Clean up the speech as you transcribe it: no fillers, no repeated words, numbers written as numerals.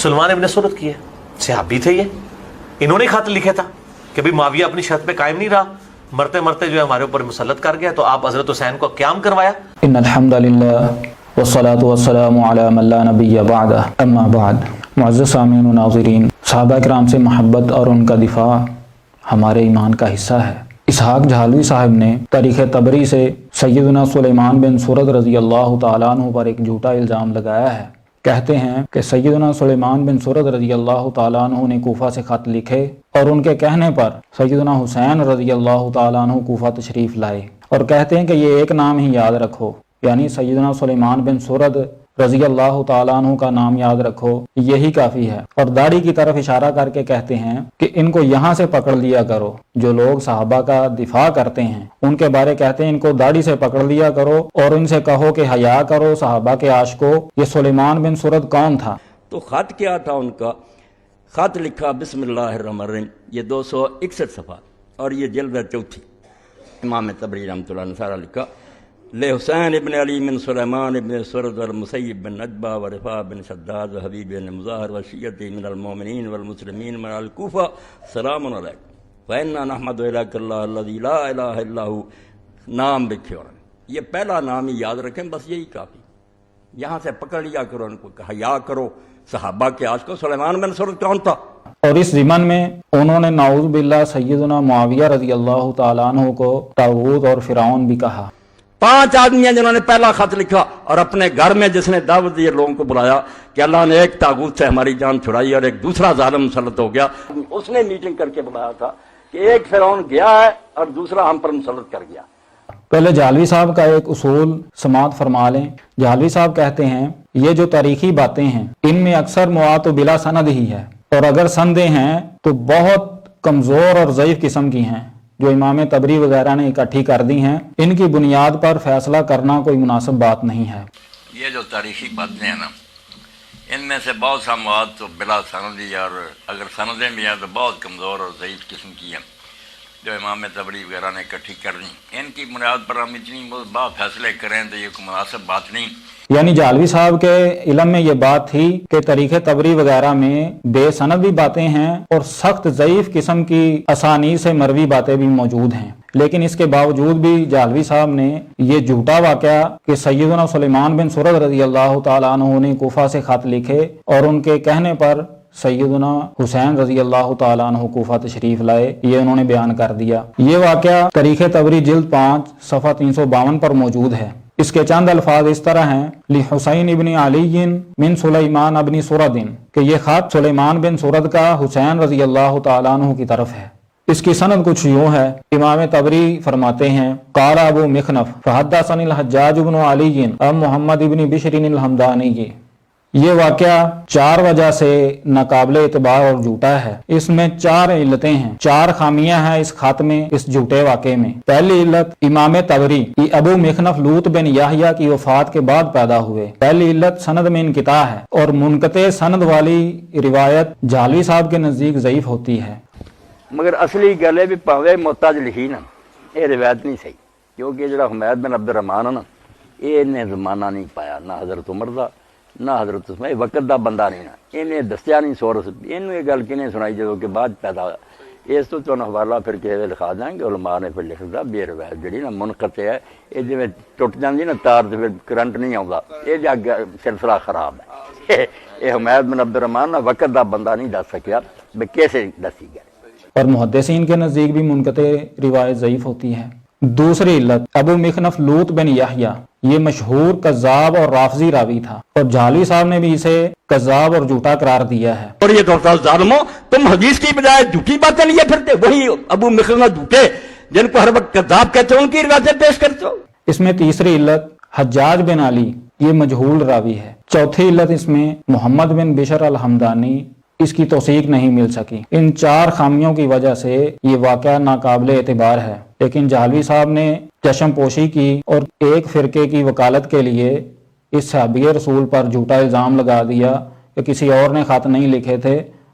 سلمان ابن سرد کی ہے، صحابی تھے یہ، انہوں نے خط لکھے تھا کہ بھی معاویہ اپنی شرط پہ قائم نہیں رہا، مرتے مرتے جو ہے ہمارے اوپر مسلط کر گیا، تو آپ حضرت حسین کو قیام کروایا۔ ان الحمد للہ والصلاة والسلام علی من لا نبی بعد، اما بعد۔ معزز سامعین و ناظرین، صحابہ کرام سے محبت اور ان کا دفاع ہمارے ایمان کا حصہ ہے۔ اسحاق جھالوی صاحب نے تاریخ طبری سے سیدنا سلیمان بن سرد رضی اللہ تعالیٰ عنہ پر ایک جھوٹا الزام لگایا ہے۔ کہتے ہیں کہ سیدنا سلیمان بن سرد رضی اللہ تعالیٰ عنہ نے کوفہ سے خط لکھے اور ان کے کہنے پر سیدنا حسین رضی اللہ تعالیٰ عنہ کوفہ تشریف لائے، اور کہتے ہیں کہ یہ ایک نام ہی یاد رکھو، یعنی سیدنا سلیمان بن سرد رضی اللہ تعالیٰ عنہ کا نام یاد رکھو، یہی کافی ہے۔ اور داڑھی کی طرف اشارہ کر کے کہتے ہیں کہ ان کو یہاں سے پکڑ لیا کرو۔ جو لوگ صحابہ کا دفاع کرتے ہیں ان کے بارے کہتے ہیں ان کو داڑھی سے پکڑ لیا کرو اور ان سے کہو کہ حیا کرو صحابہ کے عاشقو، یہ سلیمان بن سرد کون تھا؟ تو خط کیا تھا ان کا؟ خط لکھا بسم اللہ الرحمن الرحیم، یہ 261 صفحہ اور یہ جلد چوتھی۔ امام طبری رحمۃ اللہ نے سارا لکھا، لے حسین ابن علی من سلیمان ابن سرد والمسیب بن نجبہ ورفاع بن شداد وحبیب بن مظاہر وشیعتی من المؤمنین والمسلمین من الکوفہ سلام علیکم فإنا نحمد إلیک اللہ الذی لا الہ الا ہو۔ نام لکھے اور یہ پہلا نام ہی یاد رکھیں، بس یہی کافی۔ یہاں سے پکڑ لیا کرو، ان کو حیا کرو صحابہ کے عاشق۔ سلیمان بن سرد کون تھا؟ اور اس ضمن میں انہوں نے نعوذ باللہ سیدنا معاویہ رضی اللہ تعالیٰ عنہ کو طاغوت اور فرعون بھی کہا۔ 5 آدمی ہیں جنہوں نے پہلا خط لکھا اور اپنے گھر میں جس نے دعوت دی لوگوں کو بلایا کہ اللہ نے ایک طاغوت سے ہماری جان چھڑائی اور ایک دوسرا ظالم مسلط ہو گیا، اس نے میٹنگ کر کے بلایا تھا کہ ایک فرعون گیا ہے اور دوسرا ہم پر مسلط کر گیا۔ پہلے جھالوی صاحب کا ایک اصول سماعت فرما لیں۔ جھالوی صاحب کہتے ہیں یہ جو تاریخی باتیں ہیں ان میں اکثر مواد و بلا سند ہی ہے، اور اگر سندیں ہیں تو بہت کمزور اور ضعیف قسم کی ہیں جو امام طبری وغیرہ نے اکٹھی کر دی ہیں، ان کی بنیاد پر فیصلہ کرنا کوئی مناسب بات نہیں ہے۔ یہ جو تاریخی باتیں ہیں نا، ان میں سے بہت سا مواد تو بلا سندی، اور اگر سندیں بھی ہیں تو بہت کمزور اور ضعیف قسم کی ہیں جو امام طبری وغیرہ نے اکٹھی کر لی۔ ان کی بنیاد پر ہم اتنی با فیصلے کریں تو یہ کوئی مناسب بات نہیں۔ یعنی جھالوی صاحب کے علم میں یہ بات تھی کہ تاریخ طبری وغیرہ میں بے سند بھی باتیں ہیں اور سخت ضعیف قسم کی اسانید سے مروی باتیں بھی موجود ہیں، لیکن اس کے باوجود بھی جھالوی صاحب نے یہ جھوٹا واقعہ کہ سیدنا سلیمان بن سرد رضی اللہ تعالیٰ عنہ نے کوفہ سے خط لکھے اور ان کے کہنے پر سیدنا حسین رضی اللہ تعالیٰ عنہ کوفہ تشریف لائے، یہ انہوں نے بیان کر دیا۔ یہ واقعہ تاریخ طبری جلد 5 صفحہ 352 پر موجود ہے۔ اس کے چند الفاظ اس طرح ہیں، لحسین ابن علی من سلیمان ابن سرد، کہ یہ خط سلیمان بن سرد کا حسین رضی اللہ تعالیٰ عنہ کی طرف ہے۔ اس کی سند کچھ یوں ہے، امام طبری فرماتے ہیں قال ابو مخنف فحدثني الحجاج بن علی ام محمد ابن بشر الحمدانی۔ یہ واقعہ 4 وجہ سے ناقابل اعتبار اور جھوٹا ہے۔ اس میں 4 علتیں ہیں، 4 خامیاں ہیں اس خط میں، اس جھوٹے واقعے میں۔ پہلی علت، امام طبری ابو مخنف لوط بن یحییٰ کی وفات کے بعد پیدا ہوئے۔ پہلی علت سند میں انقطاع ہے، اور منقطع سند والی روایت جھالوی صاحب کے نزدیک ضعیف ہوتی ہے۔ مگر اصلی گل ہے بھی پاوے محتاج لکھی نا، یہ روایت نہیں صحیح، کیونکہ جڑا حمید بن عبد الرحمان ہے نا، یہ نے زمانہ نہیں پایا نہ حضرت عمر دا نہ حضرت عثمان، وقت دا بندہ نہیں نا، انہیں دسیا نہیں سورس، انہوں یہ گل کنے سنائی جدوں کہ بعد پیدا ہوا۔ اس تو تمہیں حوالہ پھر کسی لکھا دیں گے، علماء نے پھر لکھ دیا بھی روایت جڑی نا منقطع ہے، یہ جی ٹوٹ جاتی نا تار تو پھر کرنٹ نہیں آتا، یہ جگ سلسلہ خراب ہے۔ یہ حمید بن عبد الرحمان نا وقت دا بندہ نہیں دس سکیا بھی کیسے دسی گئے، اور محدثین کے نزدیک بھی منقطع روایت ضعیف ہوتی ہے۔ دوسری علت، ابو مخنف لوط بن یحییٰ یہ مشہور کذاب اور رافضی راوی تھا، اور جھالوی صاحب نے بھی اسے کذاب اور جھوٹا قرار دیا ہے۔ اور یہ تو ظالمو، تم حدیث کی بجائے جھوٹی باتیں لیے پھرتے، وہی ابو مخنف جھوٹے جن کو ہر وقت کذاب کہتے ہیں ان کی روایتیں پیش کرتے ہو۔ اس میں تیسری علت، حجاج بن علی یہ مجہول راوی ہے۔ چوتھی علت اس میں محمد بن بشر الحمدانی، اس کی توثیق نہیں مل سکی۔ ان 4 خامیوں کی وجہ سے یہ واقعہ ناقابل اعتبار ہے، لیکن جھالوی صاحب نے چشم پوشی کی اور ایک فرقے کی وکالت کے لیے اس صحابی رسول پر جھوٹا الزام لگا دیا کہ کسی اور نے خط نہیں لکھے تھے